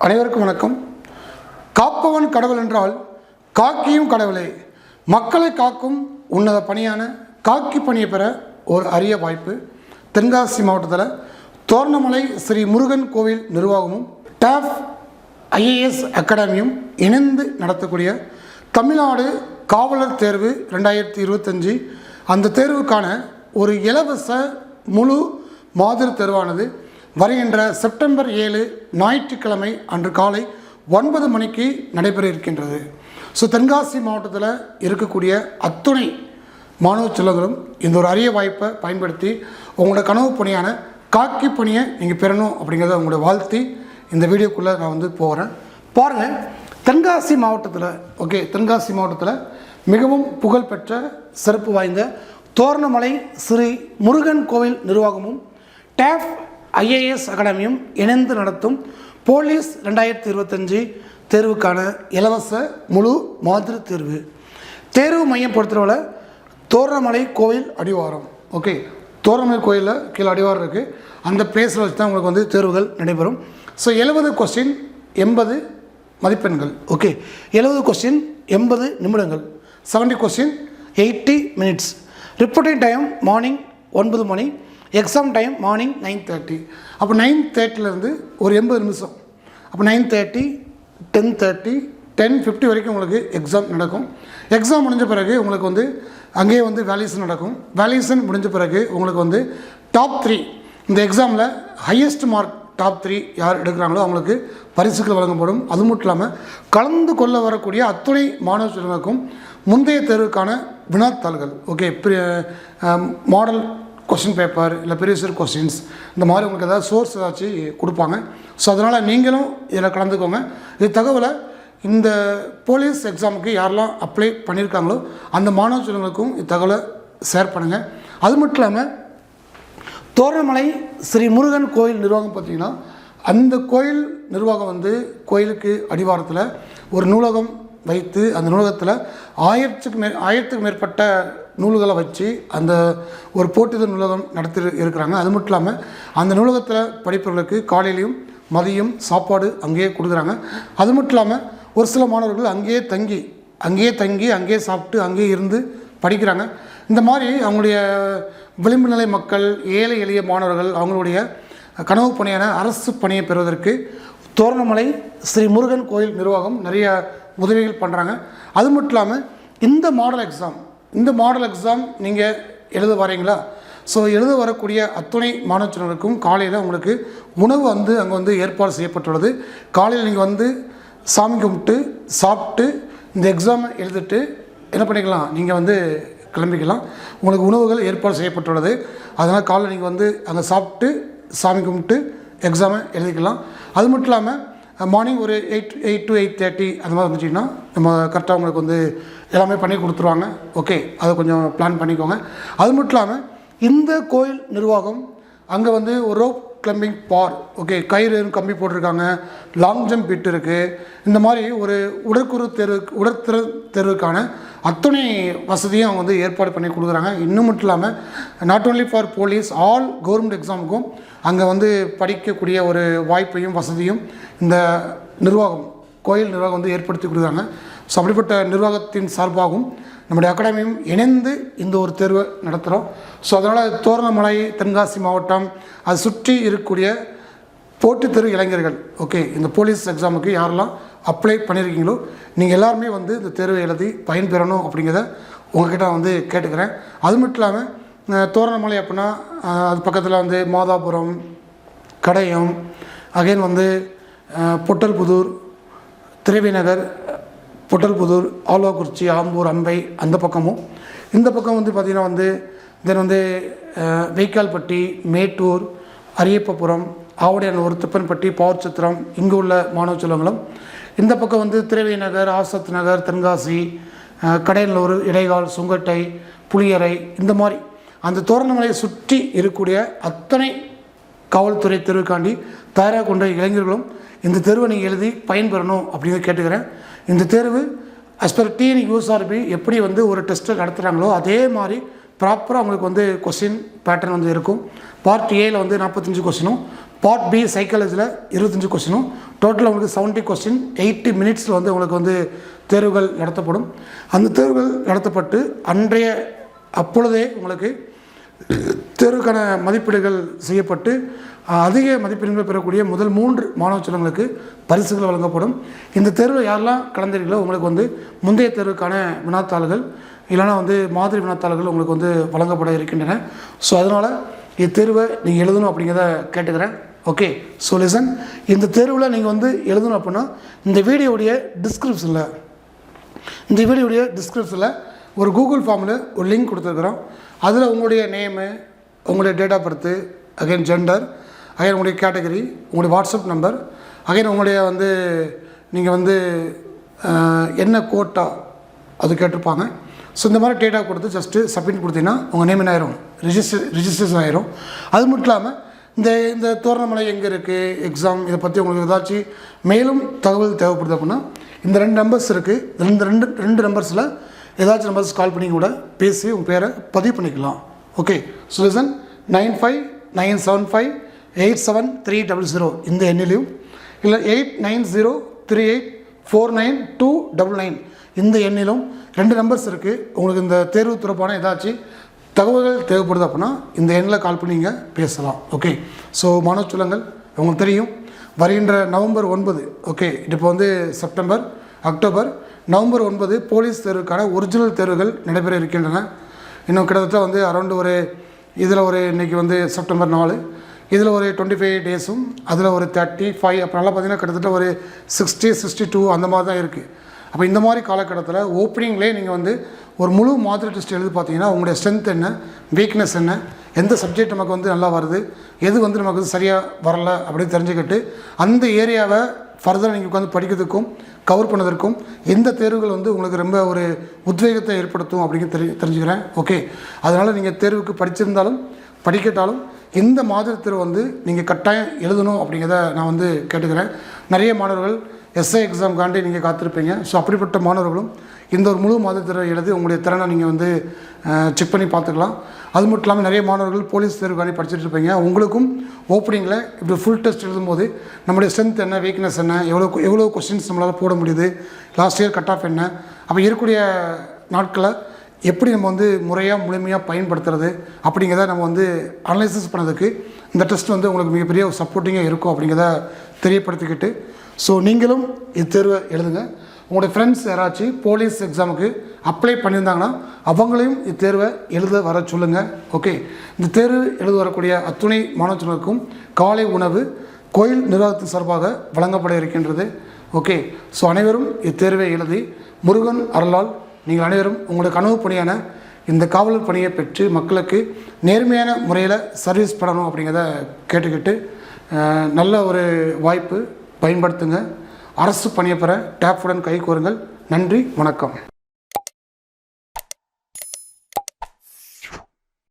அனைவருக்கும் வணக்கம். காப்பவன் கடவுள் என்றால் காக்கியும் கடவுளே. மக்களை காக்கும் உன்னத பணியான காக்கி பணியை பெற ஒரு அரிய வாய்ப்பு. தென்காசி மாவட்டத்தில் தோரணமலை ஸ்ரீ முருகன் கோவில் நிர்வாகமும் டாப் ஐஏஎஸ் அகாடமியும் இணைந்து நடத்தக்கூடிய தமிழ்நாடு காவலர் தேர்வு 2025 அந்த தேர்வுக்கான ஒரு இலவச முழு மாதிரி தேர்வானது வருகின்ற செப்டம்பர் 7 ஞாயிற்றுக்கிழமை அன்று காலை 9 மணிக்கு நடைபெற இருக்கின்றது. ஸோ தென்காசி மாவட்டத்தில் இருக்கக்கூடிய அத்துணை மாணவ செல்வங்களும் இந்த ஒரு அரிய வாய்ப்பை பயன்படுத்தி உங்களோட கனவு பணியான காக்கி பணியை நீங்கள் பெறணும் அப்படிங்கிறத உங்களோட வாழ்த்தி இந்த வீடியோக்குள்ளே நான் போகிறேன். பாருங்கள், தென்காசி மாவட்டத்தில் மிகவும் புகழ்பெற்ற சிறப்பு வாய்ந்த தோரணமலை ஸ்ரீ முருகன் கோவில் நிர்வாகமும் டாப் ஐஏஎஸ் அகாடமியும் இணைந்து நடத்தும் போலீஸ் 2025 தேர்வுக்கான இலவச முழு மாதிரி தேர்வு மையம் பொறுத்தவரை தோரணமலை கோவில் அடிவாரம். தோரணமலை கோயிலில் கீழே அடிவாரம் இருக்குது. அந்த பிளேஸில் வச்சு தான் உங்களுக்கு தேர்வுகள் நடைபெறும். ஸோ 70 கொஸ்டின் 80 மதிப்பெண்கள். 70 கொஸ்டின் 80 நிமிடங்கள். 70 question 80 minutes. Reporting time morning 9 மணி. Exam time morning 9:30. அப்போ 9:30 ஒரு 80 நிமிஷம். அப்போ 9:30, 10:30, 10:50 வரைக்கும் உங்களுக்கு எக்ஸாம் நடக்கும். எக்ஸாம் முடிஞ்ச பிறகு உங்களுக்கு அங்கேயே வேல்யூஷன் நடக்கும். வேல்யூஷன் முடிஞ்ச பிறகு உங்களுக்கு டாப் 3 இந்த எக்ஸாமில் ஹையஸ்ட் மார்க் டாப் 3 யார் எடுக்கிறாங்களோ அவங்களுக்கு பரிசுகள் வழங்கப்படும். அது மட்டும் இல்லாமல் கலந்து கொள்ள வரக்கூடிய அத்துணை மாணவ செல்வங்களுக்கும் முந்தைய தேர்வுக்கான வினாத்தாள்கள் மாடல் கொஸ்டின் பேப்பர் இல்லை ப்ரீவியஸ் கொஸ்டின்ஸ் இந்த மாதிரி உங்களுக்கு ஏதாவது சோர்ஸ் ஏதாச்சும் கொடுப்பாங்க. ஸோ அதனால் நீங்களும் இதில் கலந்துக்கோங்க. இது தகவலை இந்த போலீஸ் எக்ஸாமுக்கு யாரெல்லாம் அப்ளை பண்ணியிருக்காங்களோ அந்த மாணவ செல்வங்களுக்கும் இத்தகவலை ஷேர் பண்ணுங்கள். அது மட்டும் இல்லாமல் தோரணமலை ஸ்ரீ முருகன் கோயில் நிர்வாகம் பார்த்திங்கன்னா அந்த கோயில் நிர்வாகம் கோயிலுக்கு அடிவாரத்தில் ஒரு நூலகம் வைத்து அந்த நூலகத்தில் 1000க்கு மேற்பட்ட நூல்களை வச்சு அந்த ஒரு போட்டித நூலகம் நடத்தி இருக்கிறாங்க. அது மட்டும் இல்லாமல் அந்த நூலகத்தில் படிப்பவர்களுக்கு காலையிலையும் மதியம் சாப்பாடு அங்கேயே கொடுக்குறாங்க. அது மட்டும் இல்லாமல் ஒரு சில மாணவர்கள் அங்கேயே தங்கி அங்கேயே சாப்பிட்டு அங்கேயே இருந்து படிக்கிறாங்க. இந்த மாதிரி அவங்களுடைய விளிம்பு நிலை மக்கள், ஏழை எளிய மாணவர்கள் அவங்களுடைய கனவு பணியான அரசு பணியை பெறுவதற்கு தோரணமலை ஸ்ரீ முருகன் கோயில் நிர்வாகம் நிறைய உதவிகள் பண்ணுறாங்க. அது மட்டும் இல்லாமல் இந்த மாடல் எக்ஸாம் நீங்கள் எழுத வரீங்களா? ஸோ எழுத வரக்கூடிய அத்துணை மாணவர்களுக்கும் காலையில் உங்களுக்கு உணவு அங்கே ஏற்பாடு செய்யப்பட்டுள்ளது. காலையில் நீங்கள் சாமி கும்பிட்டு சாப்பிட்டு இந்த எக்ஸாமை எழுதிட்டு என்ன பண்ணிக்கலாம், நீங்கள் கிளம்பிக்கலாம். உங்களுக்கு உணவுகள் ஏற்பாடு செய்யப்பட்டுள்ளது. அதனால் காலையில் நீங்கள் அங்கே சாப்பிட்டு சாமி கும்பிட்டு எக்ஸாமை எழுதிக்கலாம். அது மட்டும் இல்லாமல் மார்னிங் ஒரு 8 to 8:30 அந்த மாதிரி வந்துட்டிங்கன்னா நம்ம கரெக்டாக உங்களுக்கு எல்லாமே பண்ணி கொடுத்துருவாங்க. அதை கொஞ்சம் பிளான் பண்ணிக்கோங்க. அது மட்டும் இல்லாமல் இந்த கோயில் நிர்வாகம் அங்கே ஒரு ரோப் கிளம்பிங் பார், கயிறு கம்பி போட்டிருக்காங்க, லாங் ஜம்ப் பிட் இருக்குது. இந்த மாதிரி ஒரு உடற்திறன் தேர்வுக்கான அத்தனை வசதியும் அவங்க ஏற்பாடு பண்ணி கொடுக்குறாங்க. இன்னும் மட்டும் இல்லாமல் not only for police, all government எக்ஸாமுக்கும் அங்கே படிக்கக்கூடிய ஒரு வாய்ப்பையும் வசதியும் இந்த கோயில் நிர்வாகம் ஏற்படுத்தி கொடுக்குறாங்க. ஸோ அப்படிப்பட்ட நிர்வாகத்தின் சார்பாகவும் நம்முடைய அகாடமியும் இணைந்து இந்த ஒரு தேர்வை நடத்துகிறோம். ஸோ அதனால் தோரணமலை தென்காசி மாவட்டம் அது சுற்றி இருக்கக்கூடிய போட்டித் தேர்வு இளைஞர்கள் இந்த போலீஸ் எக்ஸாமுக்கு யாரெல்லாம் அப்ளை பண்ணியிருக்கீங்களோ நீங்கள் எல்லாருமே இந்த தேர்வை எழுதி பயன்பெறணும் அப்படிங்கிறத உங்கள்கிட்ட கேட்டுக்கிறேன். அது மட்டும் இல்லாமல் தோரணமலை அப்படின்னா அது பக்கத்தில் மாதாபுரம், கடையம், அகைன் பொட்டல்புதூர், திரவிநகர், பொட்டல்புதூர், ஆலோக்குறிச்சி, ஆம்பூர், அம்பை அந்த பக்கமும், இந்த பக்கம் பார்த்திங்கன்னா தென் வெய்க்கால்பட்டி, மேட்டூர், அரியப்பபுரம், ஆவடியானூர், திப்பன்பட்டி, பாவச்சத்திரம் இங்கே உள்ள மாணவ செல்வங்களும், இந்த பக்கம் திரவிநகர், ஆசத் நகர், தென்காசி, கடையனூர், இடைகால், சுங்கட்டை, புளியரை இந்த மாதிரி அந்த தோரணமலையை சுற்றி இருக்கக்கூடிய அத்தனை காவல்துறை தேர்வுக்காண்டி தயாராக கொண்ட இளைஞர்களும் இந்த தேர்வை நீங்கள் எழுதி பயன்பெறணும் அப்படின்னு கேட்டுக்கிறேன். இந்த தேர்வு அஸ் பர் டிஎன்யூஎஸ்ஆர்பி எப்படி ஒரு டெஸ்ட்டை நடத்துகிறாங்களோ அதே மாதிரி ப்ராப்பராக அவங்களுக்கு கொஸ்டின் பேட்டர்ன் இருக்கும். பார்ட் ஏல 45 கொஸ்டினும் பார்ட் பி சைக்காலஜியில் 25 கொஸ்டினும் டோட்டலாக உங்களுக்கு 70 கொஸ்டின் 80 மினிட்ஸில் வந்து உங்களுக்கு வந்து தேர்வுகள் நடத்தப்படும். அந்த தேர்வுகள் நடத்தப்பட்டு அப்பொழுதே உங்களுக்கு தேர்வுக்கான மதிப்பீடுகள் செய்யப்பட்டு அதிக மதிப்பெண்கள் பெறக்கூடிய முதல் 3 மாணவ செல்வங்களுக்கு பரிசுகள் வழங்கப்படும். இந்த தேர்வில் யாரெல்லாம் கலந்துருக்கீங்களோ உங்களுக்கு வந்து முந்தைய தேர்வுக்கான வினாத்தாள்கள் இல்லைனா வந்து மாதிரி வினாத்தாள்கள் உங்களுக்கு வந்து வழங்கப்பட இருக்கின்றன. ஸோ அதனால் இத்தேர்வை நீங்கள் எழுதணும் அப்படிங்கிறத கேட்டுக்கிறேன். ஓகே, ஸோ லிசன், இந்த தேர்வில் நீங்கள் வந்து எழுதணும் அப்படின்னா இந்த வீடியோடைய டிஸ்கிரிப்ஷனில் ஒரு கூகுள் ஃபார்மில் ஒரு லிங்க் கொடுத்துருக்குறோம். அதில் உங்களுடைய நேமு, உங்களுடைய date of birth, again gender, again உங்களுடைய கேட்டகரி, உங்களுடைய வாட்ஸ்அப் நம்பர், அகைன் உங்களுடைய வந்து நீங்கள் வந்து என்ன கோட்டா அது கேட்டிருப்பாங்க. ஸோ இந்த மாதிரி டேட்டா கொடுத்து ஜஸ்ட்டு சப்மிட் கொடுத்தீங்கன்னா உங்கள் நேம் என்ன ஆயிரும், ரிஜிஸ்ட்ரேஷன் ஆயிரும். அது மட்டும் இல்லாமல் இந்த தோரணமலை எங்கே இருக்குது, எக்ஸாம் இதை பற்றி உங்களுக்கு ஏதாச்சும் மேலும் தகவல் தேவைப்படுது அப்படின்னா இந்த 2 நம்பர்ஸ் இருக்குது. இந்த ரெண்டு நம்பர்ஸில் ஏதாச்சும் நம்பர்ஸ் கால் பண்ணி கூட பேசி உங்கள் பேரை பதிவு பண்ணிக்கலாம். ஓகே, ஸோ லிசன், 9597587300 இந்த எண்ணிலையும் இல்லை 8903849299 இந்த எண்ணிலும் 2 நம்பர்ஸ் இருக்குது. உங்களுக்கு இந்த தேர்வு தொடர்பான ஏதாச்சும் தகவல்கள் தேவைப்படுது அப்படின்னா இந்த எண்ணில் கால் பண்ணி நீங்கள் பேசலாம். ஓகே, ஸோ மாணவ செல்வங்கள், உங்களுக்கு தெரியும் வருகின்ற நவம்பர் 9, ஓகே, இப்போ வந்து செப்டம்பர், அக்டோபர், நவம்பர் 9 போலீஸ் தேர்வுக்கான ஒரிஜினல் தேர்வுகள் நடைபெற இருக்கின்றன. இன்னும் கிட்டத்தட்ட வந்து அரௌண்டு இதில் இன்றைக்கி வந்து செப்டம்பர் 4, இதில் ஒரு 25 டேஸும் அதில் ஒரு 35 அப்புறம்லாம் பார்த்திங்கன்னா கிட்டத்தட்ட ஒரு 60-62 அந்த மாதிரி தான் இருக்குது. அப்போ இந்த மாதிரி காலகட்டத்தில் ஓப்பனிங்லேயே நீங்கள் வந்து ஒரு முழு மாதிரி டெஸ்ட் எழுதி பார்த்தீங்கன்னா உங்களுடைய ஸ்ட்ரென்த் என்ன, வீக்னஸ் என்ன, எந்த சப்ஜெக்ட் நமக்கு வந்து நல்லா வருது, எது வந்து நமக்கு சரியாக வரல அப்படின்னு தெரிஞ்சுக்கிட்டு அந்த ஏரியாவை ஃபர்தராக நீங்கள் உட்காந்து படிக்கிறதுக்கும் கவர் பண்ணதற்கும் எந்த தேர்வுகள் வந்து உங்களுக்கு ரொம்ப ஒரு உத்வேகத்தை ஏற்படுத்தும் அப்படிங்கிறது தெரிஞ்சுக்கிறேன். ஓகே, அதனால் நீங்கள் தேர்வுக்கு படிச்சிருந்தாலும் படிக்கட்டாலும் இந்த மாதிரி தேர்வு வந்து நீங்கள் கட்டாயம் எழுதணும் அப்படிங்கிறத நான் வந்து கேட்டுக்கிறேன். நிறைய மாணவர்கள் எஸ்ஐ எக்ஸாம்காண்டி நீங்கள் காத்திருப்பீங்க. ஸோ அப்படிப்பட்ட மாணவர்களும் இந்த ஒரு முழு மாத தேர்வை எழுதி உங்களுடைய திறனை நீங்கள் வந்து செக் பண்ணி பார்த்துக்கலாம். அது மட்டும் இல்லாமல் நிறைய மாணவர்கள் போலீஸ் தேர்வுக்காண்டி படிச்சுட்டு இருப்பீங்க. உங்களுக்கும் ஓப்பனிங்கில் இப்படி ஃபுல் டெஸ்ட் எழுதும்போது நம்முடைய ஸ்ட்ரென்த் என்ன, வீக்னஸ் என்ன, எவ்வளோ கொஸ்டின்ஸ் நம்மளால் போட முடியுது, லாஸ்ட் இயர் கட் ஆஃப் என்ன, அப்போ இருக்கக்கூடிய நாட்களை எப்படி நம்ம வந்து முழுமையாக பயன்படுத்துறது அப்படிங்கிறத நம்ம வந்து அனலைசிஸ் பண்ணதுக்கு இந்த டெஸ்ட் வந்து உங்களுக்கு மிகப்பெரிய ஒரு சப்போர்ட்டிங்காக இருக்கும் அப்படிங்கிறத தெரியப்படுத்திக்கிட்டு, ஸோ நீங்களும் இத்தேர்வை எழுதுங்க. உங்களுடைய ஃப்ரெண்ட்ஸ் யாராச்சும் போலீஸ் எக்ஸாமுக்கு அப்ளை பண்ணியிருந்தாங்கன்னா அவங்களையும் இத்தேர்வை எழுத வர சொல்லுங்கள். ஓகே, இந்த தேர்வு எழுத வரக்கூடிய அத்துணை மாணவர்களுக்கும் காலை உணவு கோயில் நிர்வாகத்தின் சார்பாக வழங்கப்பட இருக்கின்றது. ஓகே, ஸோ அனைவரும் இத்தேர்வை எழுதி முருகன் அருளால் நீங்கள் அனைவரும் உங்களுடைய கனவு பணியான இந்த காவலர் பணியை பெற்று மக்களுக்கு நேர்மையான முறையில் சர்வீஸ் பண்ணணும் அப்படிங்கிறத கேட்டுக்கிட்டு நல்ல ஒரு வாய்ப்பு பயன்படுத்துங்க. அரசு பணியை பெற டேப்புடன் கை கோருங்கள். நன்றி, வணக்கம்.